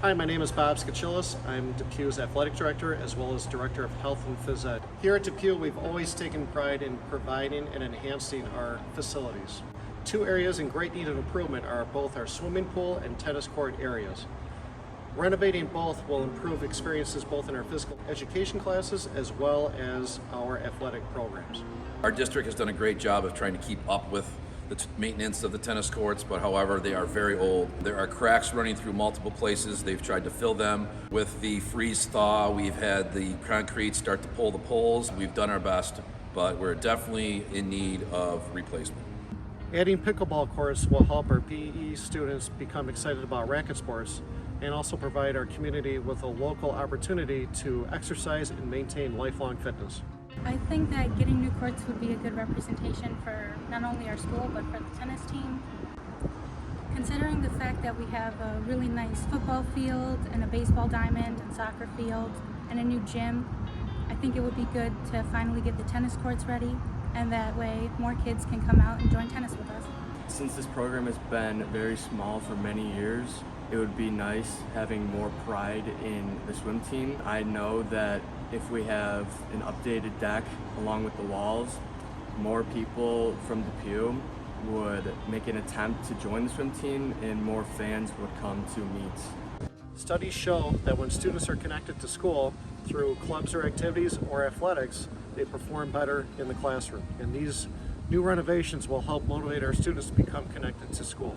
Hi, my name is Bob Skachillis. I'm Depew's Athletic Director as well as Director of Health and Phys Ed. Here at Depew, we've always taken pride in providing and enhancing our facilities. Two areas in great need of improvement are both our swimming pool and tennis court areas. Renovating both will improve experiences both in our physical education classes as well as our athletic programs. Our district has done a great job of trying to keep up with the maintenance of the tennis courts, but however, they are very old. There are cracks running through multiple places. They've tried to fill them. With the freeze thaw, we've had the concrete start to pull the poles. We've done our best, but we're definitely in need of replacement. Adding pickleball courts will help our PE students become excited about racket sports and also provide our community with a local opportunity to exercise and maintain lifelong fitness. I think that getting new courts would be a good representation for not only our school but for the tennis team. Considering the fact that we have a really nice football field and a baseball diamond and soccer field and a new gym, I think it would be good to finally get the tennis courts ready, and that way more kids can come out and join tennis with us. Since this program has been very small for many years, it would be nice having more pride in the swim team. I know that if we have an updated deck along with the walls, more people from Depew would make an attempt to join the swim team and more fans would come to meets. Studies show that when students are connected to school through clubs or activities or athletics, they perform better in the classroom. And these new renovations will help motivate our students to become connected to school.